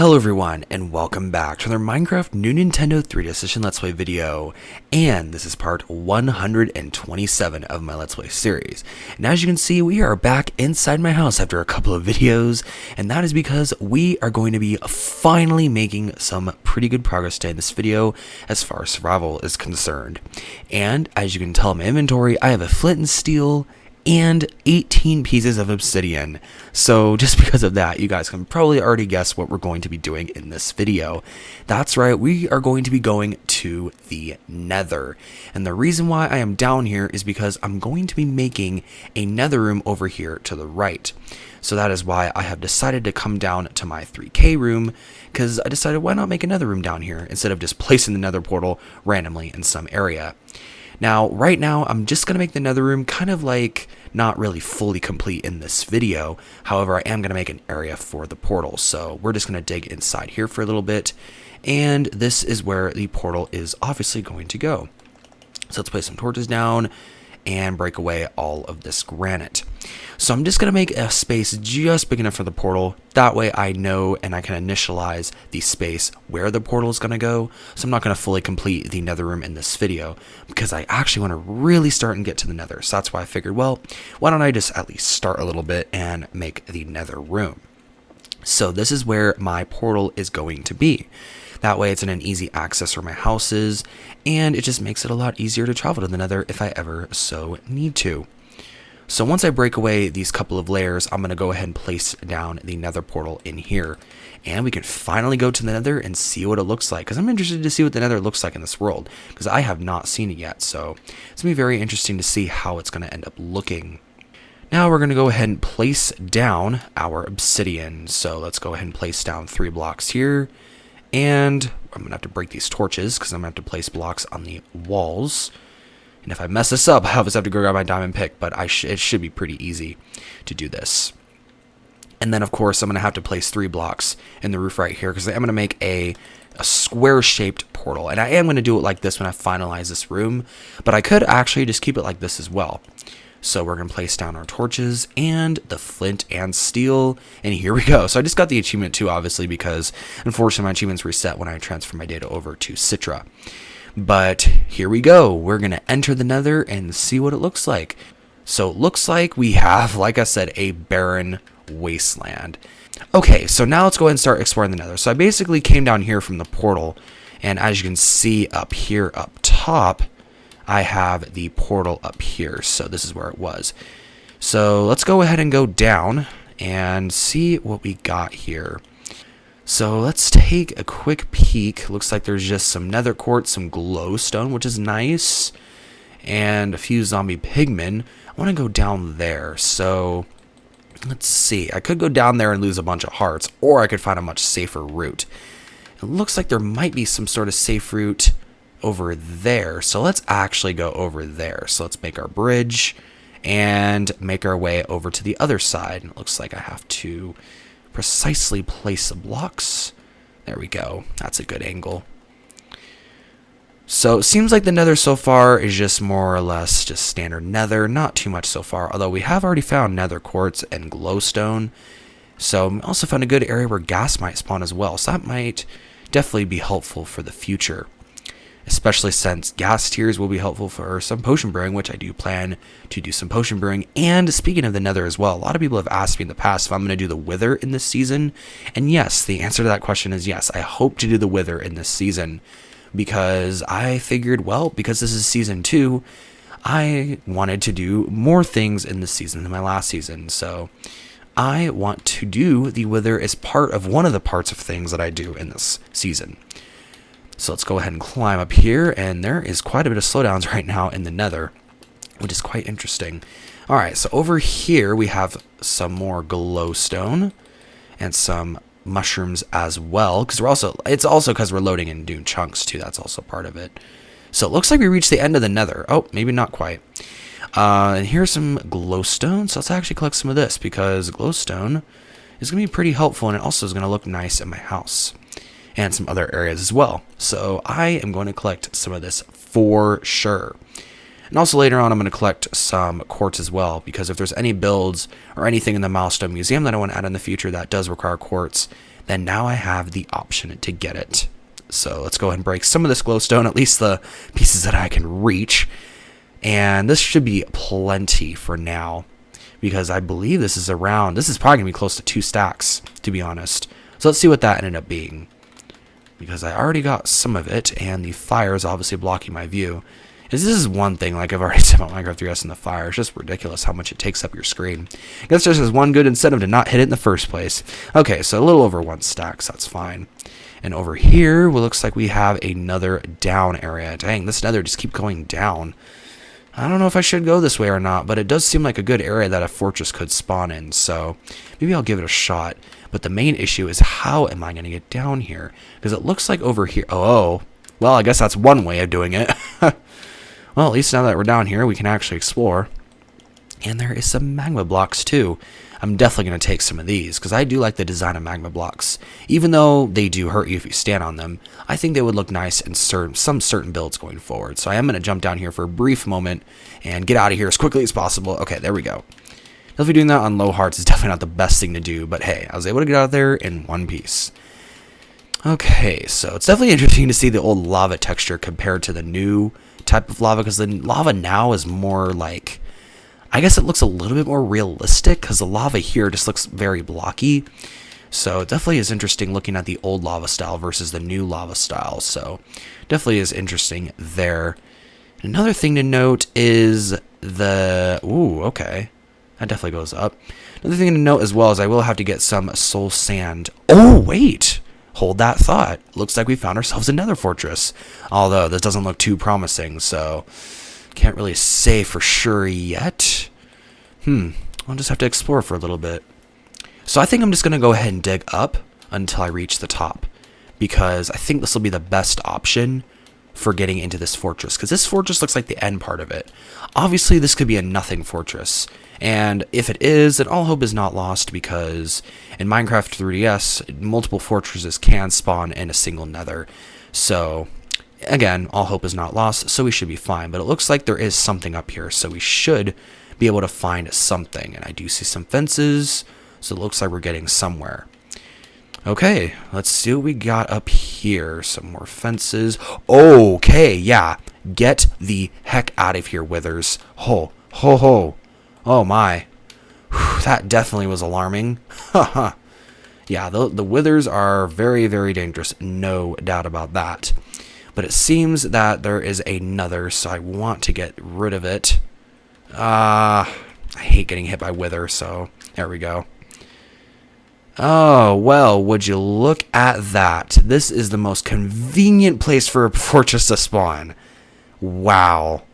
Hello everyone, and welcome back to another Minecraft New Nintendo 3DS Edition Let's Play video, and this is part 127 of my Let's Play series. And as you can see, we are back inside my house after a couple of videos, and that is because we are going to be finally making some pretty good progress today in this video as far as survival is concerned. And as you can tell in my inventory, I have a flint and steel and 18 pieces of obsidian. So just because of that, you guys can probably already guess what we're going to be doing in this video. That's right, we are going to be going to the Nether. And the reason why I am down here is because I'm going to be making a Nether room over here to the right. So that is why I have decided to come down to my 3K room, because I decided why not make another room down here instead of just placing the Nether portal randomly in some area. Now, right now, I'm just going to make the Nether room kind of like not really fully complete in this video. However, I am going to make an area for the portal. So we're just going to dig inside here for a little bit. And this is where the portal is obviously going to go. So let's place some torches down and break away all of this granite. So I'm just going to make a space just big enough for the portal. That way I know and I can initialize the space where the portal is going to go. So I'm not going to fully complete the Nether room in this video because I actually want to really start and get to the Nether. So that's why I figured, well, why don't I just at least start a little bit and make the Nether room. So this is where my portal is going to be. That way it's in an easy access where my house is, and it just makes it a lot easier to travel to the Nether if I ever so need to. So once I break away these couple of layers, I'm going to go ahead and place down the Nether portal in here. And we can finally go to the Nether and see what it looks like, because I'm interested to see what the Nether looks like in this world, because I have not seen it yet. So it's going to be very interesting to see how it's going to end up looking. Now we're going to go ahead and place down our obsidian. So let's go ahead and place down 3 blocks here. And I'm going to have to break these torches because I'm going to have to place blocks on the walls. And if I mess this up, I obviously have to go grab my diamond pick, but it should be pretty easy to do this. And then, of course, I'm going to have to place 3 blocks in the roof right here because I'm going to make a square-shaped portal. And I am going to do it like this when I finalize this room, but I could actually just keep it like this as well. So we're going to place down our torches and the flint and steel, and here we go. So I just got the achievement too, obviously, because unfortunately my achievements reset when I transfer my data over to Citra. But here we go. We're going to enter the Nether and see what it looks like. So it looks like we have, like I said, a barren wasteland. Okay, so now let's go ahead and start exploring the Nether. So I basically came down here from the portal, and as you can see up here up top, I have the portal up here, so this is where it was. So let's go ahead and go down and see what we got here. So let's take a quick peek. Looks like there's just some nether quartz, some glowstone, which is nice, and a few zombie pigmen. I want to go down there, so let's see. I could go down there and lose a bunch of hearts, or I could find a much safer route. It looks like there might be some sort of safe route over there, so let's actually go over there. So let's make our bridge and make our way over to the other side. And it looks like I have to precisely place the blocks. There we go. That's a good angle. So it seems like the Nether so far is just more or less just standard Nether, not too much so far, although we have already found nether quartz and glowstone. So we also found a good area where gas might spawn as well, so that might definitely be helpful for the future, especially since gas tiers will be helpful for some potion brewing, which I do plan to do some potion brewing. And speaking of the Nether as well, a lot of people have asked me in the past if I'm going to do the Wither in this season. And yes, the answer to that question is yes. I hope to do the Wither in this season because I figured, well, because this is season 2, I wanted to do more things in this season than my last season. So I want to do the Wither as part of one of the parts of things that I do in this season. So let's go ahead and climb up here, and there is quite a bit of slowdowns right now in the Nether, which is quite interesting. Alright, so over here we have some more glowstone and some mushrooms as well, because it's also because we're loading in dune chunks too. That's also part of it. So it looks like we reached the end of the Nether. Oh, maybe not quite. And here's some glowstone, so let's actually collect some of this, because glowstone is going to be pretty helpful, and it also is going to look nice in my house and some other areas as well. So I am going to collect some of this for sure. And also later on, I'm going to collect some quartz as well, because if there's any builds or anything in the Milestone Museum that I want to add in the future that does require quartz, then now I have the option to get it. So let's go ahead and break some of this glowstone, at least the pieces that I can reach. And this should be plenty for now, because I believe this is probably going to be close to 2 stacks, to be honest. So let's see what that ended up being, because I already got some of it, and the fire is obviously blocking my view. This is one thing, like I've already said about Minecraft 3DS and the fire, it's just ridiculous how much it takes up your screen. I guess there's just one good incentive to not hit it in the first place. Okay, so a little over 1 stack, so that's fine. And over here, well, looks like we have another down area. Dang, this nether just keep going down. I don't know if I should go this way or not, but it does seem like a good area that a fortress could spawn in, so maybe I'll give it a shot. But the main issue is, how am I going to get down here? Because it looks like over here... Oh, well, I guess that's one way of doing it. Well, at least now that we're down here, we can actually explore. And there is some magma blocks, too. I'm definitely going to take some of these, because I do like the design of magma blocks. Even though they do hurt you if you stand on them, I think they would look nice in some certain builds going forward. So I am going to jump down here for a brief moment and get out of here as quickly as possible. Okay, there we go. Definitely doing that on low hearts is definitely not the best thing to do, but hey, I was able to get out of there in one piece. Okay, so it's definitely interesting to see the old lava texture compared to the new type of lava, because the lava now is more like... I guess it looks a little bit more realistic, because the lava here just looks very blocky. So it definitely is interesting looking at the old lava style versus the new lava style. So definitely is interesting there. Another thing to note is the... Ooh, okay. That definitely goes up. Another thing to note as well is I will have to get some soul sand. Oh, wait. Hold that thought. Looks like we found ourselves another fortress. Although this doesn't look too promising, so... Can't really say for sure yet. I'll just have to explore for a little bit. So I think I'm just going to go ahead and dig up until I reach the top, because I think this will be the best option for getting into this fortress, because this fortress looks like the end part of it. Obviously, this could be a nothing fortress, and if it is, then all hope is not lost, because in Minecraft 3DS, multiple fortresses can spawn in a single nether. So... Again, all hope is not lost, so we should be fine. But it looks like there is something up here, so we should be able to find something. And I do see some fences, so it looks like we're getting somewhere. Okay, let's see what we got up here. Some more fences. Okay, yeah. Get the heck out of here, withers. Ho, ho, ho. Oh, my. Whew, that definitely was alarming. Haha. Yeah, the withers are very, very dangerous. No doubt about that. But it seems that there is another, so I want to get rid of it. I hate getting hit by wither, so there we go. Oh, well, would you look at that. This is the most convenient place for a fortress to spawn. Wow.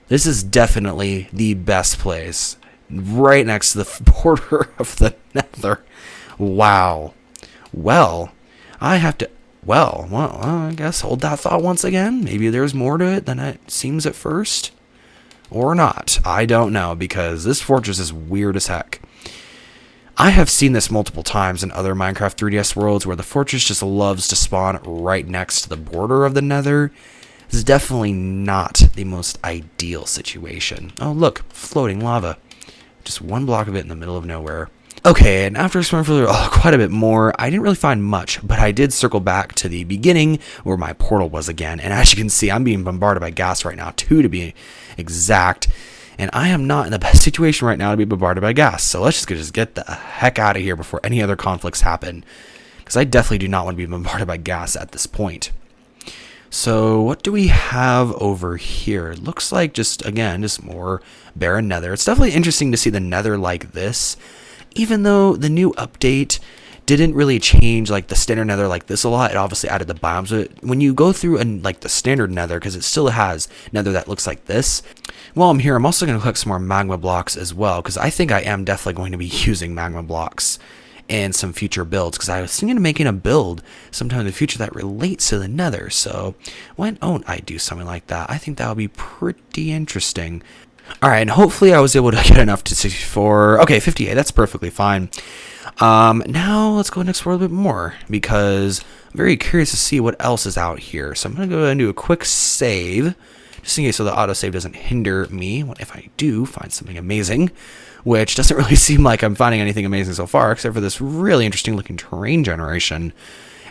This is definitely the best place. Right next to the border of the nether. Wow. Well, I have to... Well, I guess hold that thought once again. Maybe there's more to it than it seems at first. Or not. I don't know, because this fortress is weird as heck. I have seen this multiple times in other Minecraft 3DS worlds where the fortress just loves to spawn right next to the border of the nether. This is definitely not the most ideal situation. Oh, look, floating lava. Just one block of it in the middle of nowhere. Okay, and after exploring for quite a bit more, I didn't really find much, but I did circle back to the beginning where my portal was again. And as you can see, I'm being bombarded by gas right now, 2 to be exact. And I am not in the best situation right now to be bombarded by gas. So let's just get the heck out of here before any other conflicts happen, because I definitely do not want to be bombarded by gas at this point. So what do we have over here? It looks like just more barren nether. It's definitely interesting to see the nether like this. Even though the new update didn't really change like the standard nether like this a lot, it obviously added the biomes. But when you go through and like the standard nether, because it still has nether that looks like this, while I'm here, I'm also going to collect some more magma blocks as well, because I think I am definitely going to be using magma blocks in some future builds, because I was thinking of making a build sometime in the future that relates to the nether. So why don't I do something like that? I think that would be pretty interesting. Alright, and hopefully I was able to get enough to 64. Okay, 58, that's perfectly fine. Now let's go and explore a bit more, because I'm very curious to see what else is out here. So I'm going to go ahead and do a quick save just in case so the autosave doesn't hinder me if I do find something amazing, which doesn't really seem like I'm finding anything amazing so far, except for this really interesting looking terrain generation.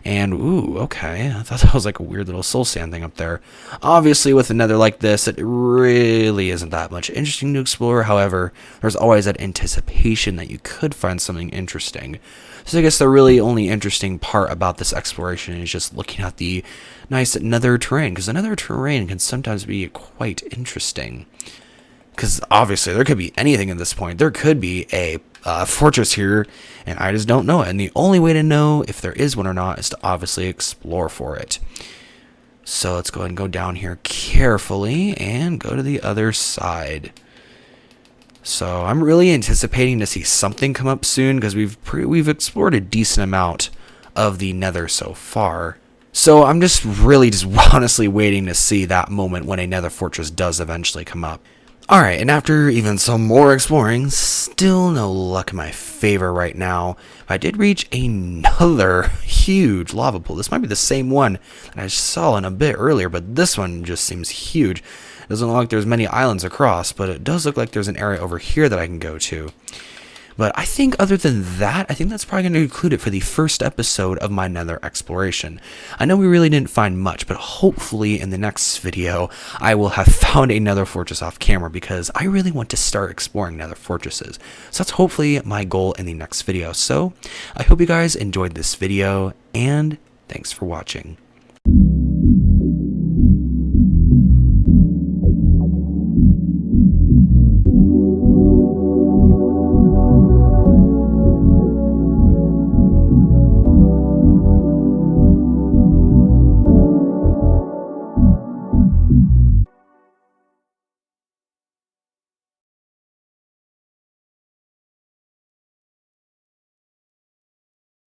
And, ooh, okay, I thought that was like a weird little soul sand thing up there. Obviously, with a nether like this, it really isn't that much interesting to explore. However, there's always that anticipation that you could find something interesting. So I guess the really only interesting part about this exploration is just looking at the nice nether terrain, because the nether terrain can sometimes be quite interesting. Because obviously there could be anything at this point. There could be a fortress here, and I just don't know it. And the only way to know if there is one or not is to obviously explore for it. So let's go ahead and go down here carefully and go to the other side. So I'm really anticipating to see something come up soon, because we've explored a decent amount of the nether so far. So I'm just honestly waiting to see that moment when a nether fortress does eventually come up. Alright, and after even some more exploring, still no luck in my favor right now. I did reach another huge lava pool. This might be the same one that I saw in a bit earlier, but this one just seems huge. It doesn't look like there's many islands across, but it does look like there's an area over here that I can go to. But I think other than that, I think that's probably going to conclude it for the first episode of my nether exploration. I know we really didn't find much, but hopefully in the next video, I will have found a nether fortress off camera, because I really want to start exploring nether fortresses. So that's hopefully my goal in the next video. So I hope you guys enjoyed this video, and thanks for watching.